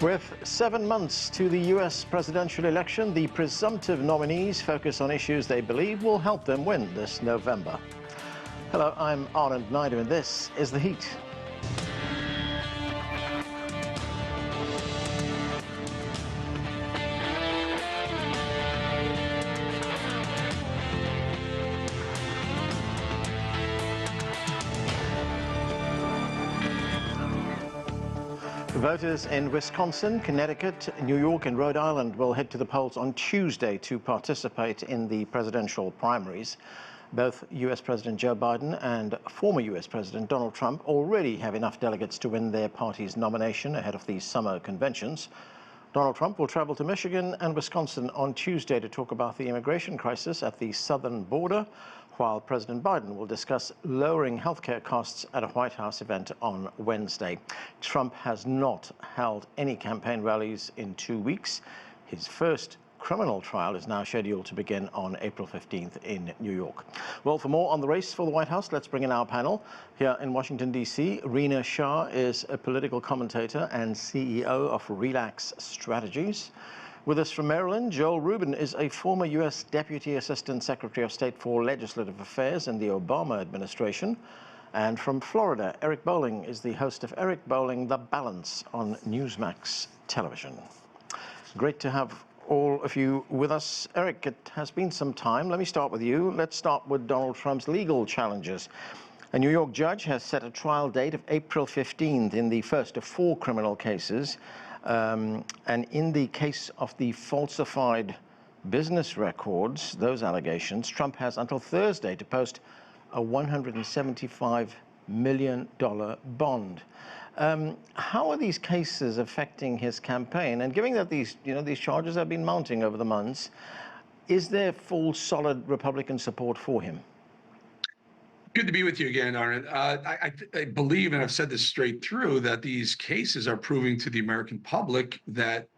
With 7 months to the U.S. presidential election, the presumptive nominees focus on issues they believe will help them win this November. Hello, I'm Anand Naidu, and this is The Heat. Voters in Wisconsin, Connecticut, New York and Rhode Island will head to the polls on Tuesday to participate in the presidential primaries. Both U.S. President Joe Biden and former U.S. President Donald Trump already have enough delegates to win their party's nomination ahead of the summer conventions. Donald Trump will travel to Michigan and Wisconsin on Tuesday to talk about the immigration crisis at the southern border, while President Biden will discuss lowering healthcare costs at a White House event on Wednesday. Trump has not held any campaign rallies in 2 weeks. His first criminal trial is now scheduled to begin on April 15th in New York. Well, for more on the race for the White House, let's bring in our panel. Here in Washington, D.C., Rina Shah is a political commentator and CEO of Rilax Strategies. With us from Maryland, Joel Rubin is a former U.S. Deputy Assistant Secretary of State for Legislative Affairs in the Obama administration. And from Florida, Eric Bolling is the host of Eric Bolling, The Balance on Newsmax television. Great to have all of you with us. Eric, it has been some time. Let me start with you. Let's start with Donald Trump's legal challenges. A New York judge has set a trial date of April 15th in the first of 4 criminal cases. And in the case of the falsified business records, those allegations, Trump has until Thursday to post a $175 million bond. How are these cases affecting his campaign? And given that these charges have been mounting over the months, is there full, solid Republican support for him? Good to be with you again, Arnett. I believe, and I've said this straight through, that these cases are proving to the American public that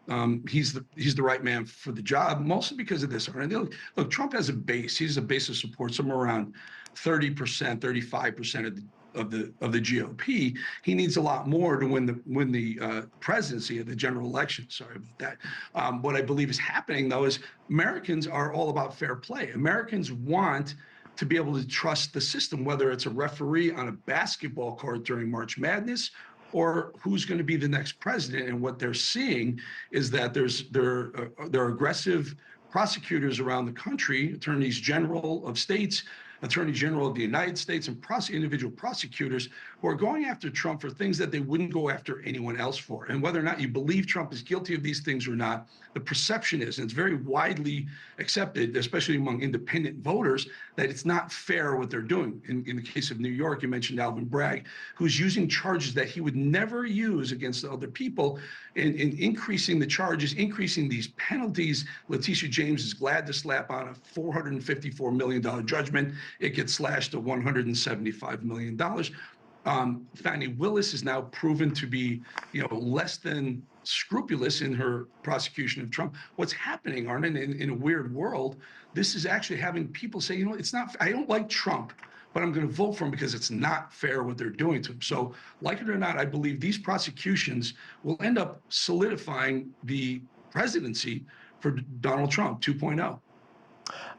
he's the right man for the job, mostly because of this, Arnett. Look, Trump has a base. He's a base of support, somewhere around 30%, 35% of the GOP. He needs a lot more to win the presidency of the general election. Sorry about that. What I believe is happening, though, is Americans are all about fair play. Americans want to be able to trust the system, whether it's a referee on a basketball court during March Madness or who's going to be the next president. And what they're seeing is that there are aggressive prosecutors around the country, attorneys general of states, Attorney General of the United States, and individual prosecutors who are going after Trump for things that they wouldn't go after anyone else for. And whether or not you believe Trump is guilty of these things or not, the perception is, and it's very widely accepted, especially among independent voters, that it's not fair what they're doing. In the case of New York, you mentioned Alvin Bragg, who's using charges that he would never use against other people, and increasing the charges, increasing these penalties. Letitia James is glad to slap on a $454 million judgment. It gets slashed to $175 million. Fani Willis is now proven to be, less than scrupulous in her prosecution of Trump. What's happening, Arnett, in a weird world, this is actually having people say, it's not, I don't like Trump, but I'm going to vote for him because it's not fair what they're doing to him. So, like it or not, I believe these prosecutions will end up solidifying the presidency for Donald Trump 2.0.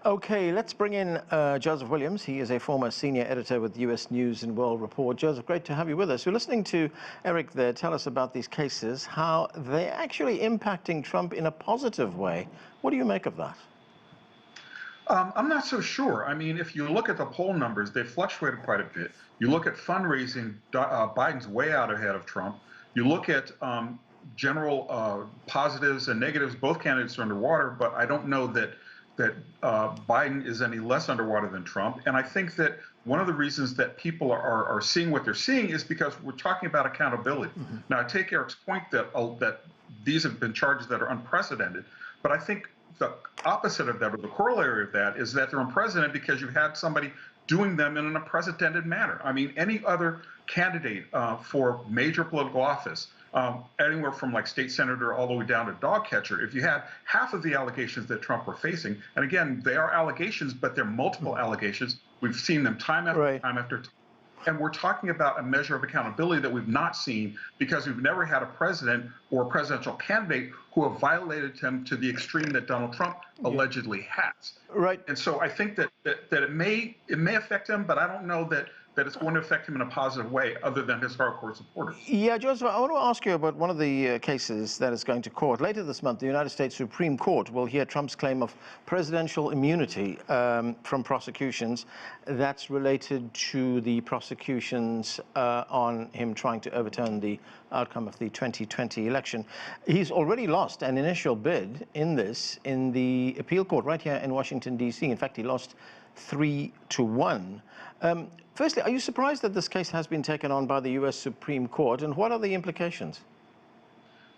Okay, let's bring in Joseph Williams. He is a former senior editor with U.S. News and World Report. Joseph, great to have you with us. You're listening to Eric there tell us about these cases, how they're actually impacting Trump in a positive way. What do you make of that? I'm not so sure. I mean, if you look at the poll numbers, they fluctuated quite a bit. You look at fundraising, Biden's way out ahead of Trump. You look at general positives and negatives, both candidates are underwater, but I don't know that Biden is any less underwater than Trump. And I think that one of the reasons that people are seeing what they're seeing is because we're talking about accountability. Mm-hmm. Now, I take Eric's point that these have been charges that are unprecedented, but I think the opposite of that, or the corollary of that, is that they're unprecedented because you've had somebody doing them in an unprecedented manner. I mean, any other candidate for major political office, anywhere from like state senator all the way down to dog catcher, if you had half of the allegations that Trump were facing, and again, they are allegations, but they're multiple allegations. We've seen them time after time after time. And we're talking about a measure of accountability that we've not seen because we've never had a president or a presidential candidate who have violated him to the extreme that Donald Trump allegedly has. Right. And so I think that it may affect him, but I don't know that it's going to affect him in a positive way other than his hardcore supporters. Yeah, Joseph, I want to ask you about one of the cases that is going to court. Later this month, the United States Supreme Court will hear Trump's claim of presidential immunity from prosecutions that's related to the prosecutions on him trying to overturn the outcome of the 2020 election. He's already lost an initial bid in the appeal court right here in Washington, D.C. In fact, he lost 3-1. Firstly, are you surprised that this case has been taken on by the U.S. Supreme Court, and what are the implications?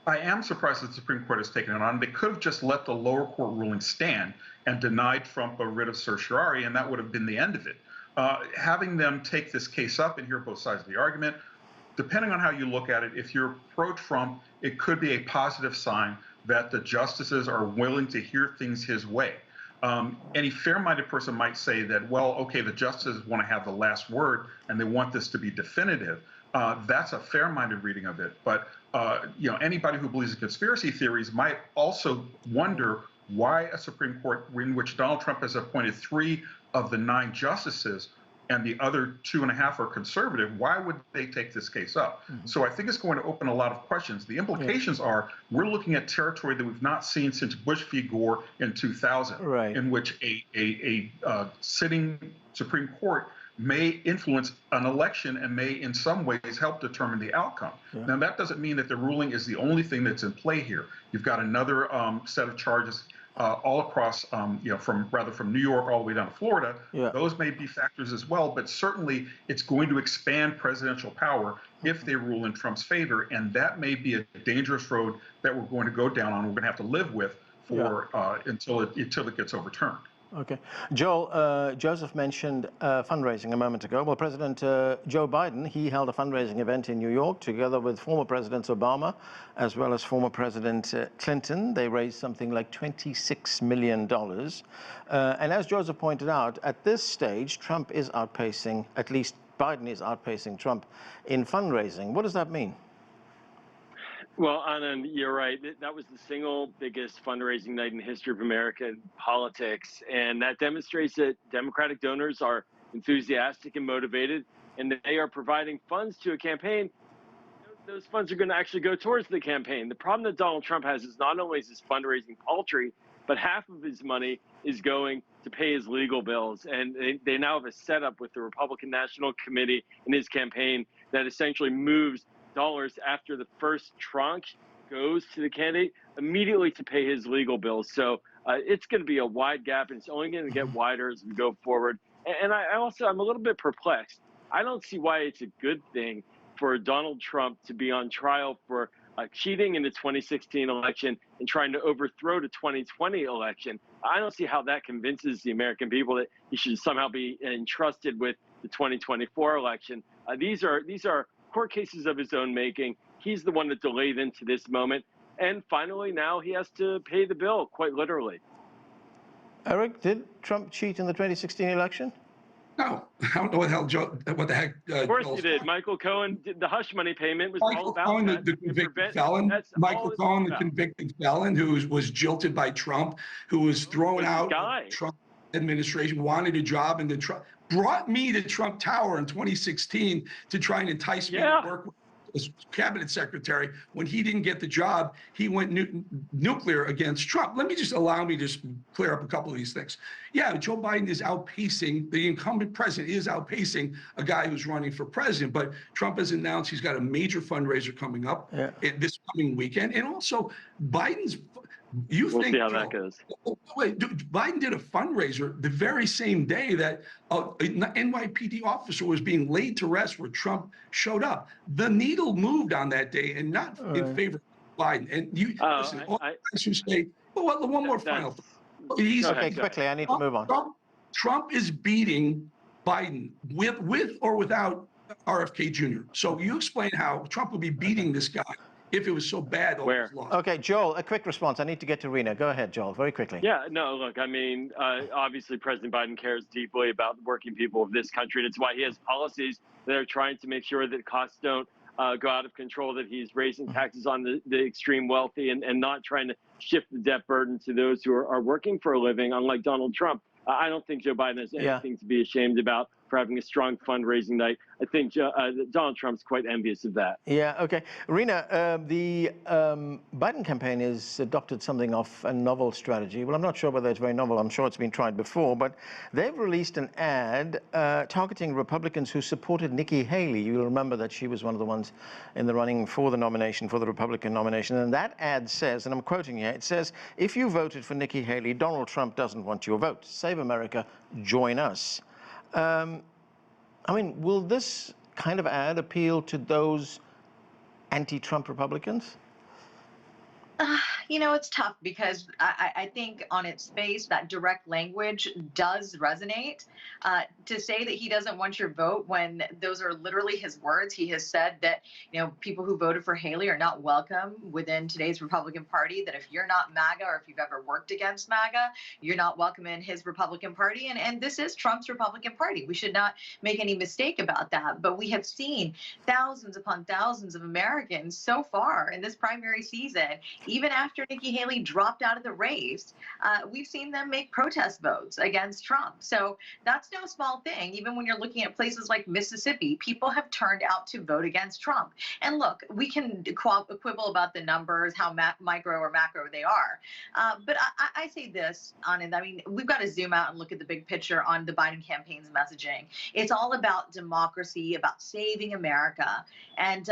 I am surprised that the Supreme Court has taken it on. They could have just let the lower court ruling stand and denied Trump a writ of certiorari, and that would have been the end of it. Having them take this case up and hear both sides of the argument, depending on how you look at it, if you're pro-Trump, it could be a positive sign that the justices are willing to hear things his way. Any fair-minded person might say that, well, okay, the justices want to have the last word and they want this to be definitive. That's a fair-minded reading of it. But anybody who believes in conspiracy theories might also wonder why a Supreme Court in which Donald Trump has appointed 3 of the 9 justices and the other 2.5 are conservative, why would they take this case up? Mm-hmm. So I think it's going to open a lot of questions. The implications are we're looking at territory that we've not seen since Bush v. Gore in 2000, right, in which a sitting Supreme Court may influence an election and may in some ways help determine the outcome. Yeah. Now, that doesn't mean that the ruling is the only thing that's in play here. You've got another set of charges all across, from New York all the way down to Florida. Yeah. Those may be factors as well, but certainly it's going to expand presidential power if they rule in Trump's favor, and that may be a dangerous road that we're going to go down on. We're going to have to live with for until it gets overturned. Okay. Joel, Joseph mentioned fundraising a moment ago. Well, President Joe Biden, he held a fundraising event in New York together with former President Obama as well as former President Clinton. They raised something like $26 million. And as Joseph pointed out, at this stage, Trump is outpacing, at least Biden is outpacing Trump in fundraising. What does that mean? Well, Anand, you're right. That was the single biggest fundraising night in the history of American politics. And that demonstrates that Democratic donors are enthusiastic and motivated, and that they are providing funds to a campaign. Those funds are going to actually go towards the campaign. The problem that Donald Trump has is not only is his fundraising paltry, but half of his money is going to pay his legal bills. And they now have a setup with the Republican National Committee in his campaign that essentially moves dollars after the first tranche goes to the candidate immediately to pay his legal bills. So it's going to be a wide gap, and it's only going to get wider as we go forward. And I'm a little bit perplexed. I don't see why it's a good thing for Donald Trump to be on trial for cheating in the 2016 election and trying to overthrow the 2020 election. I don't see how that convinces the American people that he should somehow be entrusted with the 2024 election. These are court cases of his own making. He's the one that delayed into this moment. And finally, now he has to pay the bill, quite literally. Eric, did Trump cheat in the 2016 election? No, I don't know what the heck. Of course he did. Michael Cohen did the hush money payment was all about Cohen, that. The convicted felon. Michael Cohen, the convicted felon who was jilted by Trump, who was thrown out of Trump administration, wanted a job, and brought me to Trump Tower in 2016 to try and entice me to work with his cabinet secretary. When he didn't get the job, he went nuclear against Trump. Allow me to clear up a couple of these things. Yeah, Joe Biden is outpacing, the incumbent president is outpacing a guy who's running for president, but Trump has announced he's got a major fundraiser coming up this coming weekend. And also Biden's, we'll see how that goes. Wait, Biden did a fundraiser the very same day that an NYPD officer was being laid to rest where Trump showed up. The needle moved on that day and not in favor of Biden. And you listen, I should say, well, one more final thing. Okay, quickly, I need to move on. Trump is beating Biden with or without RFK Jr. So you explain how Trump will be beating this guy if it was so bad, all Where? was lost. Okay, Joel, a quick response. I need to get to Rina. Go ahead, Joel, very quickly. Yeah, no, look, I mean, obviously President Biden cares deeply about the working people of this country. And it's why he has policies that are trying to make sure that costs don't go out of control, that he's raising taxes on the extreme wealthy and not trying to shift the debt burden to those who are working for a living, unlike Donald Trump. I don't think Joe Biden has anything to be ashamed about for having a strong fundraising night. I think Donald Trump's quite envious of that. Yeah, okay. Rina, the Biden campaign has adopted something of a novel strategy. Well, I'm not sure whether it's very novel. I'm sure it's been tried before, but they've released an ad targeting Republicans who supported Nikki Haley. You'll remember that she was one of the ones in the running for the nomination, for the Republican nomination. And that ad says, and I'm quoting here, it says, if you voted for Nikki Haley, Donald Trump doesn't want your vote. Save America, join us. I mean, will this kind of ad appeal to those anti-Trump Republicans? You know, it's tough because I think on its face, that direct language does resonate. To say that he doesn't want your vote when those are literally his words. He has said that, you know, people who voted for Haley are not welcome within today's Republican Party, that if you're not MAGA or if you've ever worked against MAGA, you're not welcome in his Republican Party. And this is Trump's Republican Party. We should not make any mistake about that. But we have seen thousands upon thousands of Americans so far in this primary season, even after Nikki Haley dropped out of the race, we've seen them make protest votes against Trump. So that's no small thing. Even when you're looking at places like Mississippi, people have turned out to vote against Trump. And look, we can quibble about the numbers, how micro or macro they are. But I say this, Anand, I mean, we've got to zoom out and look at the big picture on the Biden campaign's messaging. It's all about democracy, about saving America. And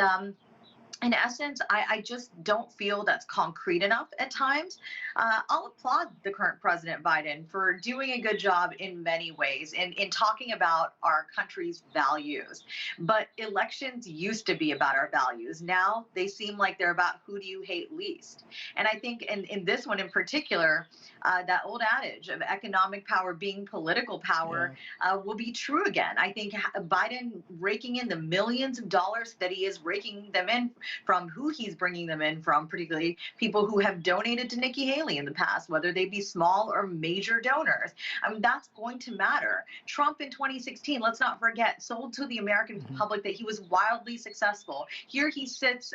in essence, I just don't feel that's concrete enough at times. I'll applaud the current President Biden for doing a good job in many ways in talking about our country's values. But elections used to be about our values. Now they seem like they're about who do you hate least. And I think in this one in particular, that old adage of economic power being political power will be true again. I think Biden raking in the millions of dollars that he is raking them in from who he's bringing them in from, particularly people who have donated to Nikki Haley in the past, whether they be small or major donors. I mean, that's going to matter. Trump in 2016, let's not forget, sold to the American public that he was wildly successful. Here he sits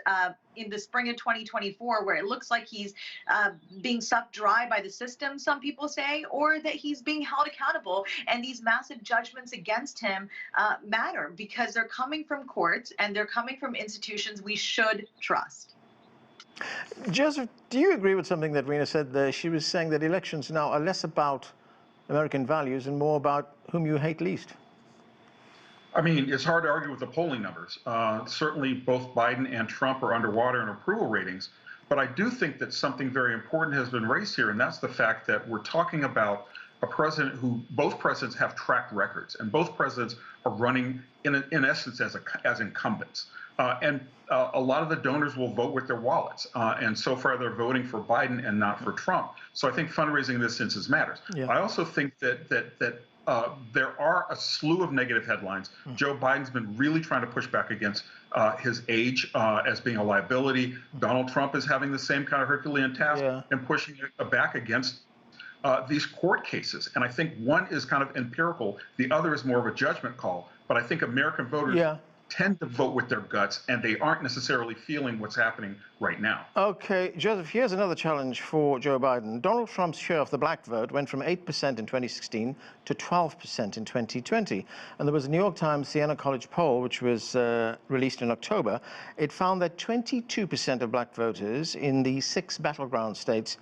in the spring of 2024, where it looks like he's being sucked dry by the system, some people say, or that he's being held accountable. And these massive judgments against him matter because they're coming from courts and they're coming from institutions we should trust. Joseph, do you agree with something that Rina said there? She was saying that elections now are less about American values and more about whom you hate least. I mean, it's hard to argue with the polling numbers. Certainly both Biden and Trump are underwater in approval ratings. But I do think that something very important has been raised here, and that's the fact that we're talking about a president who both presidents have track records, and both presidents are running in essence as incumbents. And a lot of the donors will vote with their wallets. And so far, they're voting for Biden and not for Trump. So I think fundraising in this instance matters. Yeah. I also think that there are a slew of negative headlines. Joe Biden's been really trying to push back against his age as being a liability. Donald Trump is having the same kind of Herculean task and pushing back against these court cases. And I think one is kind of empirical. The other is more of a judgment call. But I think American voters tend to vote with their guts, and they aren't necessarily feeling what's happening right now. Okay, Joseph, here's another challenge for Joe Biden. Donald Trump's share of the black vote went from 8% in 2016 to 12% in 2020. And there was a New York Times Siena College poll, which was released in October. It found that 22% of black voters in the 6 battleground states,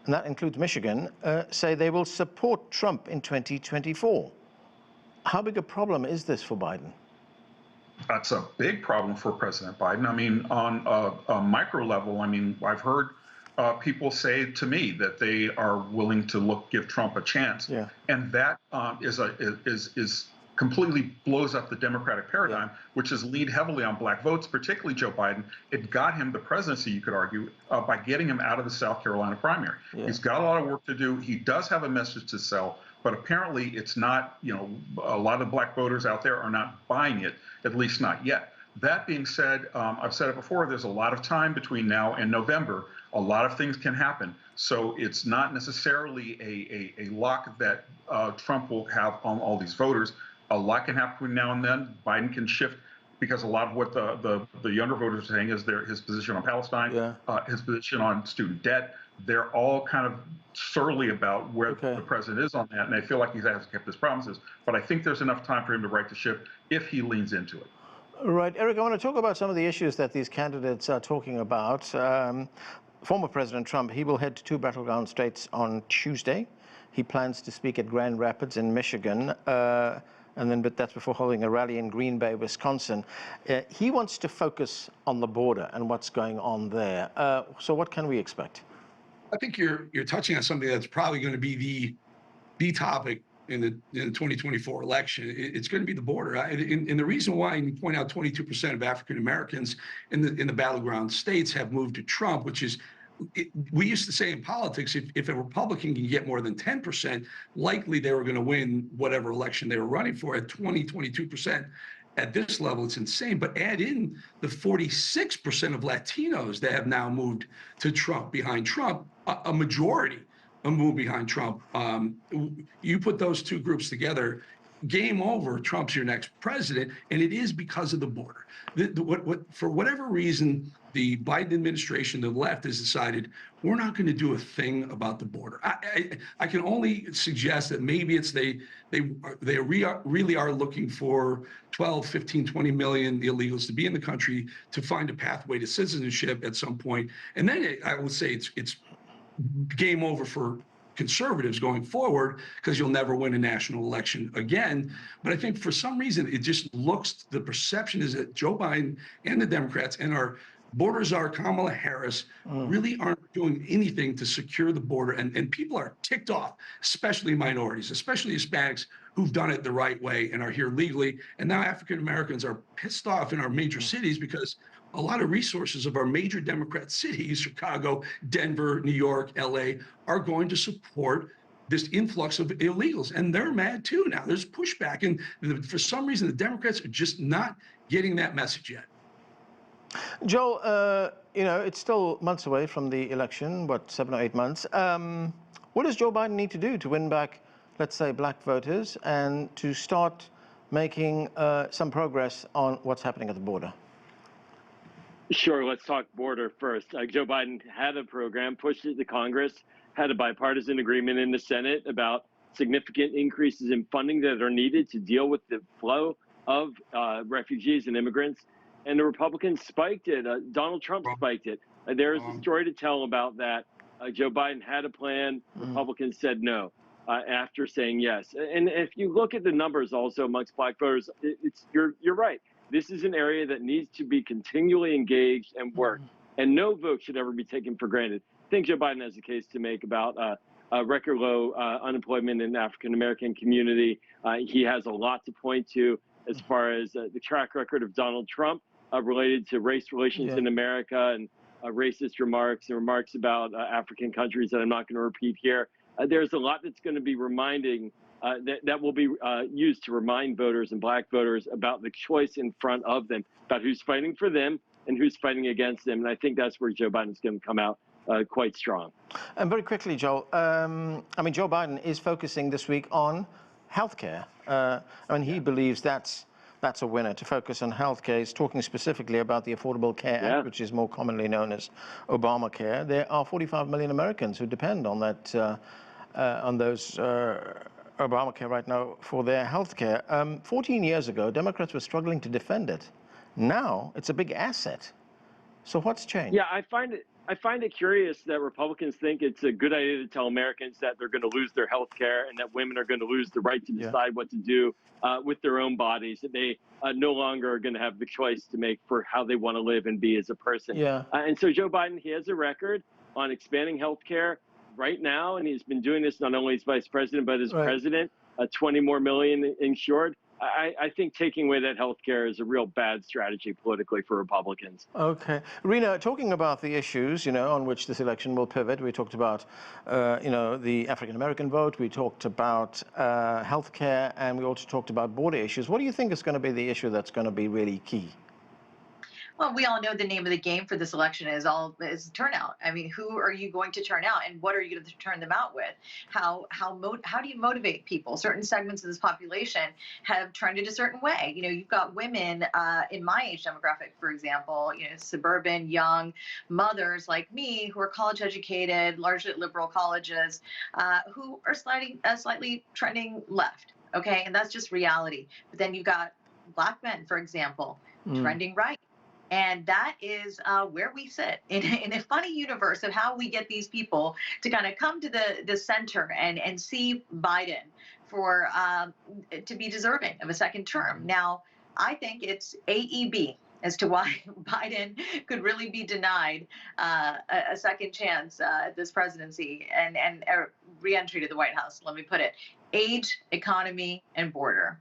and that includes Michigan, say they will support Trump in 2024. How big a problem is this for Biden? That's a big problem for President Biden. I mean, on a micro level, I mean, I've heard people say to me that they are willing to give Trump a chance, and that is completely blows up the Democratic paradigm, which is leaned heavily on black votes, particularly Joe Biden. It got him the presidency, you could argue, by getting him out of the South Carolina primary. He's got a lot of work to do. He does have a message to sell, but apparently it's not, a lot of black voters out there are not buying it, at least not yet. That being said, I've said it before, there's a lot of time between now and November. A lot of things can happen. So it's not necessarily a lock that Trump will have on all these voters. A lot can happen between now and then. Biden can shift, because a lot of what the younger voters are saying is his position on Palestine, his position on student debt. They're all kind of surly about where the president is on that, and they feel like he hasn't kept his promises. But I think there's enough time for him to right the ship if he leans into it. Right. Eric, I want to talk about some of the issues that these candidates are talking about. Former President Trump, he will head to 2 battleground states on Tuesday. He plans to speak at Grand Rapids in Michigan, but that's before holding a rally in Green Bay, Wisconsin. He wants to focus on the border and what's going on there. So what can we expect? I think you're touching on something that's probably going to be the topic in the 2024 election. It's going to be the border. And the reason why, and you point out 22% of African Americans in the battleground states have moved to Trump, which is, we used to say in politics, if a Republican can get more than 10%, likely they were going to win whatever election they were running for. At 22%. At this level, it's insane. But add in the 46% of Latinos that have now moved to Trump, behind Trump, a majority move behind Trump. You put those two groups together, game over. Trump's your next president, and it is because of the border. For whatever reason, the Biden administration, the left, has decided we're not going to do a thing about the border. I can only suggest that maybe it's they really are looking for 12, 15, 20 million illegals to be in the country to find a pathway to citizenship at some point. And then I would say it's game over for conservatives going forward, because you'll never win a national election again. But I think for some reason, it just looks, the perception is that Joe Biden and the Democrats and our border czar Kamala Harris really aren't doing anything to secure the border. And people are ticked off, especially minorities, especially Hispanics, who've done it the right way and are here legally. And now African Americans are pissed off in our major cities because a lot of resources of our major Democrat cities, Chicago, Denver, New York, LA, are going to support this influx of illegals. And they're mad too now. There's pushback. And for some reason, the Democrats are just not getting that message yet. Joel, it's still months away from the election, 7 or 8 months. What does Joe Biden need to do to win back, let's say, black voters and to start making some progress on what's happening at the border? Sure, let's talk border first. Joe Biden had a program, pushed it to Congress, had a bipartisan agreement in the Senate about significant increases in funding that are needed to deal with the flow of refugees and immigrants. And the Republicans spiked it. Donald Trump spiked it. There is a story to tell about that. Joe Biden had a plan. Republicans said no after saying yes. And if you look at the numbers also amongst black voters, you're right. This is an area that needs to be continually engaged and worked, and no vote should ever be taken for granted. I think Joe Biden has a case to make about record low unemployment in the African American community. He has a lot to point to as far as the track record of Donald Trump related to race relations in America and racist remarks and remarks about African countries that I'm not going to repeat here. There's a lot that's going to be reminding that will be used to remind voters and black voters about the choice in front of them, about who's fighting for them and who's fighting against them. And I think that's where Joe Biden's going to come out quite strong. And very quickly, Joel, Joe Biden is focusing this week on healthcare. He believes that's a winner, to focus on healthcare. He's talking specifically about the Affordable Care Act, which is more commonly known as Obamacare. There are 45 million Americans who depend on that, on those Obamacare right now for their health care. 14 years ago, Democrats were struggling to defend it. Now it's a big asset. So what's changed? Yeah, I find it curious that Republicans think it's a good idea to tell Americans that they're going to lose their health care and that women are going to lose the right to decide what to do with their own bodies, that they no longer are going to have the choice to make for how they want to live and be as a person. And so Joe Biden, he has a record on expanding health care right now, and he's been doing this not only as vice president, but as president, 20 more million insured. I think taking away that health care is a real bad strategy politically for Republicans. Okay. Rina, talking about the issues, on which this election will pivot, we talked about, the African-American vote, we talked about health care, and we also talked about border issues. What do you think is going to be the issue that's going to be really key? Well, we all know the name of the game for this election is turnout. I mean, who are you going to turn out, and what are you going to turn them out with? How do you motivate people? Certain segments of this population have trended a certain way. You know, you've got women in my age demographic, for example, you know, suburban young mothers like me who are college educated, largely at liberal colleges, who are slightly trending left. Okay, and that's just reality. But then you've got Black men, for example, trending right. And that is where we sit in a funny universe of how we get these people to kind of come to the center and see Biden for to be deserving of a second term. Now, I think it's AEB as to why Biden could really be denied a second chance at this presidency and a re-entry to the White House. Let me put it: age, economy, and border.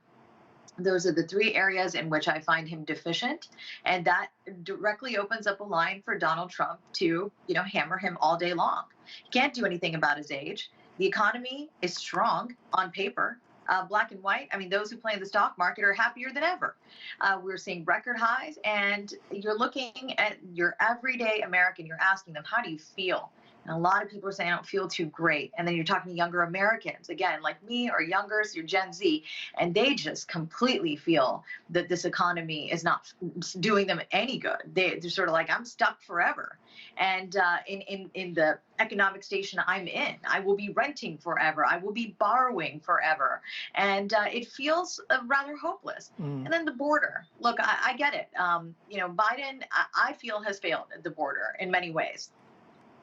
Those are the three areas in which I find him deficient, and that directly opens up a line for Donald Trump to, you know, hammer him all day long. He can't do anything about his age. The economy is strong on paper. Black and white, I mean, those who play in the stock market are happier than ever. We're seeing record highs, and you're looking at your everyday American, you're asking them, how do you feel? And a lot of people are saying, I don't feel too great. And then you're talking to younger Americans, again, like me or younger, so you're Gen Z, and they just completely feel that this economy is not doing them any good. They're sort of like, I'm stuck forever. And in the economic station I'm in, I will be renting forever. I will be borrowing forever. And it feels rather hopeless. And then the border. Look, I get it. You know, Biden, I feel, has failed at the border in many ways.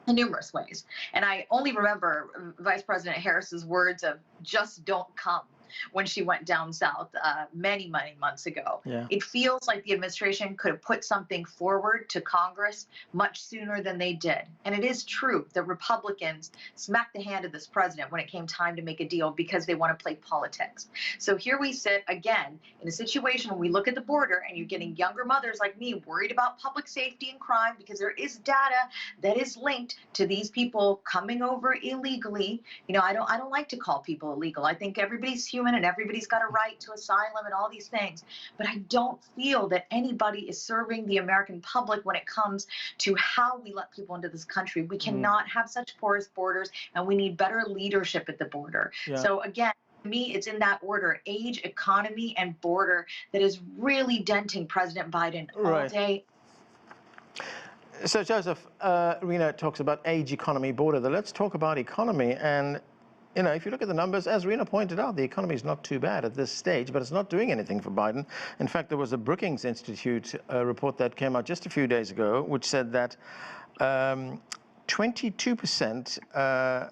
In numerous ways. And I only remember Vice President Harris's words of "just don't come" when she went down south many months ago. Yeah. It feels like the administration could have put something forward to Congress much sooner than they did. And it is true that Republicans smacked the hand of this president when it came time to make a deal because they want to play politics. So here we sit again in a situation when we look at the border and you're getting younger mothers like me worried about public safety and crime because there is data that is linked to these people coming over illegally. You know, I don't like to call people illegal. I think everybody's human and everybody's got a right to asylum and all these things. But I don't feel that anybody is serving the American public when it comes to how we let people into this country. We cannot have such porous borders, and we need better leadership at the border. Yeah. So again, to me, it's in that order: age, economy, and border that is really denting President Biden all day. So, Joseph, Rina talks about age, economy, border. Let's talk about economy. And you know, if you look at the numbers, as Rina pointed out, the economy is not too bad at this stage, but it's not doing anything for Biden. In fact, there was a Brookings Institute report that came out just a few days ago, which said that 22%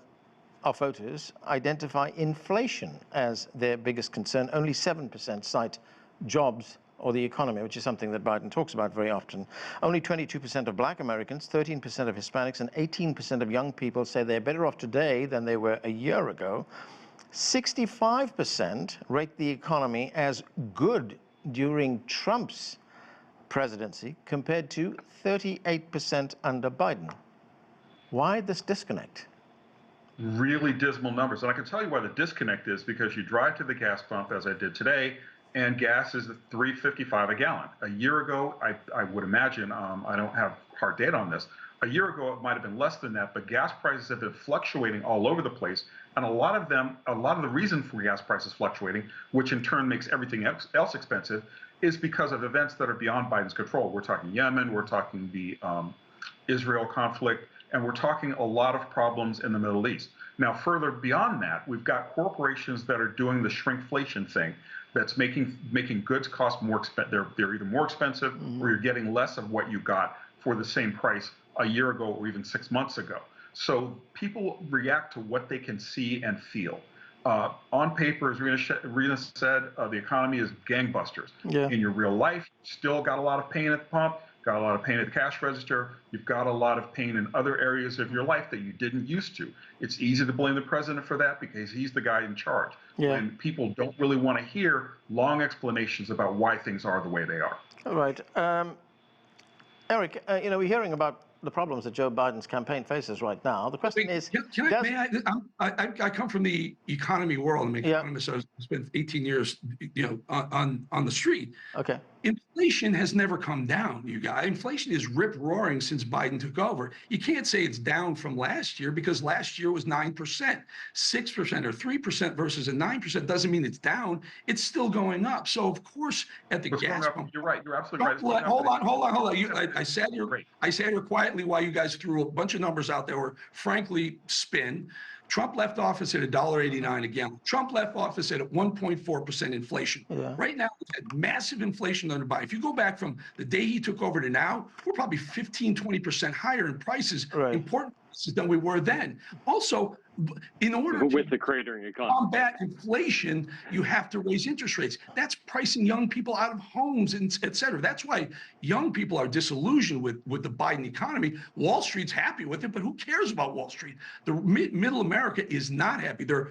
of voters identify inflation as their biggest concern. Only 7% cite jobs or the economy, which is something that Biden talks about very often. Only 22% of Black Americans, 13% of Hispanics, and 18% of young people say they're better off today than they were a year ago. 65% rate the economy as good during Trump's presidency, compared to 38% under Biden. Why this disconnect? Really dismal numbers. And I can tell you why the disconnect is, because you drive to the gas pump, as I did today, and gas is $3.55 a gallon. A year ago, I would imagine, I don't have hard data on this, a year ago it might have been less than that, but gas prices have been fluctuating all over the place. And a lot of the reason for gas prices fluctuating, which in turn makes everything else expensive, is because of events that are beyond Biden's control. We're talking Yemen, we're talking the Israel conflict, and we're talking a lot of problems in the Middle East. Now, further beyond that, we've got corporations that are doing the shrinkflation thing, that's making goods cost more expensive. They're either more expensive, or you're getting less of what you got for the same price a year ago or even 6 months ago. So people react to what they can see and feel. On paper, as Rina said, the economy is gangbusters. Yeah. In your real life, still got a lot of pain at the pump, got a lot of pain at the cash register. You've got a lot of pain in other areas of your life that you didn't used to. It's easy to blame the president for that because he's the guy in charge. Yeah. And people don't really want to hear long explanations about why things are the way they are. All right. Eric, you know, we're hearing about the problems that Joe Biden's campaign faces right now. The question is, I come from the economy world. I'm an economist. I spent 18 years, you know, on the street. Okay. inflation has never come down, you guys. Inflation is rip-roaring since Biden took over. You can't say it's down from last year because last year was 9%. 6% or 3% versus a 9% doesn't mean it's down. It's still going up. So, of course, at the gas pump. You're right. You're absolutely right. Hold on. I sat here quietly while you guys threw a bunch of numbers out that were, frankly, spin. Trump left office at $1.89 a gallon. Trump left office at 1.4% inflation. Yeah. Right now, we've had massive inflation under Biden. If you go back from the day he took over to now, we're probably 15, 20% higher in prices, important prices than we were then. Also, in order with the cratering economy, combat inflation, you have to raise interest rates. That's pricing young people out of homes, and et cetera. That's why young people are disillusioned with the Biden economy. Wall Street's happy with it, but who cares about Wall Street? The middle America is not happy. Their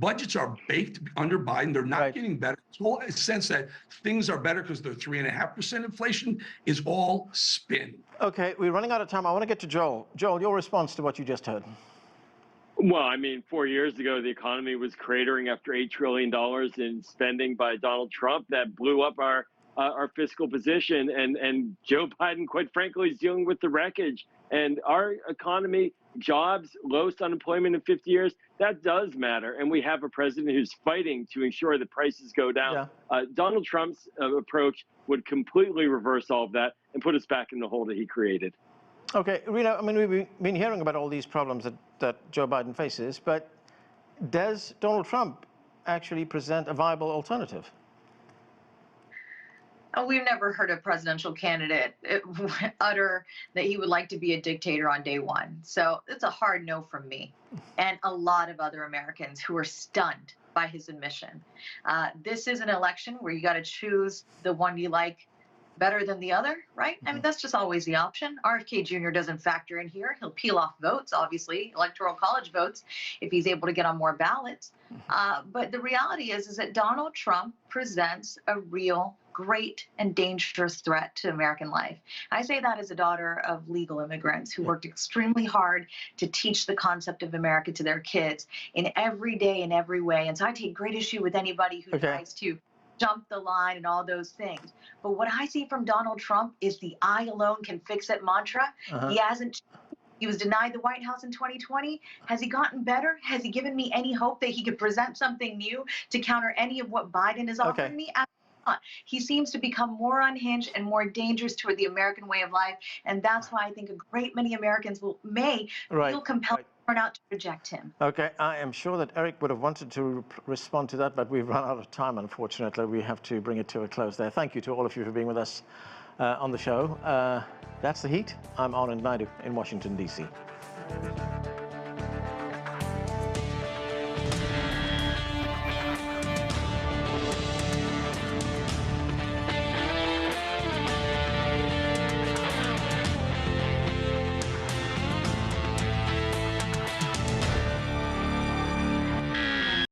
budgets are baked under Biden. They're not getting better. This whole sense that things are better because they're 3.5% inflation is all spin. Okay, we're running out of time. I want to get to Joel. Joel, your response to what you just heard. Well, I mean, 4 years ago, the economy was cratering after $8 trillion in spending by Donald Trump that blew up our fiscal position. And Joe Biden, quite frankly, is dealing with the wreckage. And our economy, jobs, lowest unemployment in 50 years, that does matter. And we have a president who's fighting to ensure that prices go down. Yeah. Donald Trump's approach would completely reverse all of that and put us back in the hole that he created. Okay, Rina, I mean, we've been hearing about all these problems that Joe Biden faces, but does Donald Trump actually present a viable alternative? We've never heard a presidential candidate utter that he would like to be a dictator on day one. So it's a hard no from me and a lot of other Americans who are stunned by his admission. This is an election where you got to choose the one you like better than the other, right? I mean, that's just always the option. RFK Jr. doesn't factor in here. He'll peel off votes, obviously, electoral college votes, if he's able to get on more ballots. But the reality is that Donald Trump presents a real great and dangerous threat to American life. I say that as a daughter of legal immigrants who worked extremely hard to teach the concept of America to their kids in every day, in every way. And so I take great issue with anybody who tries to jump the line and all those things. But what I see from Donald Trump is the I alone can fix it mantra. He hasn't. He was denied the White House in 2020. Has he gotten better? Has he given me any hope that he could present something new to counter any of what Biden is offering me? Absolutely not. He seems to become more unhinged and more dangerous toward the American way of life. And that's why I think a great many Americans may feel compelled to turn out to reject him. Okay, I am sure that Eric would have wanted to respond to that, but we've run out of time, unfortunately. We have to bring it to a close there. Thank you to all of you for being with us on the show. That's The Heat. I'm Anand Naidu in Washington, D.C.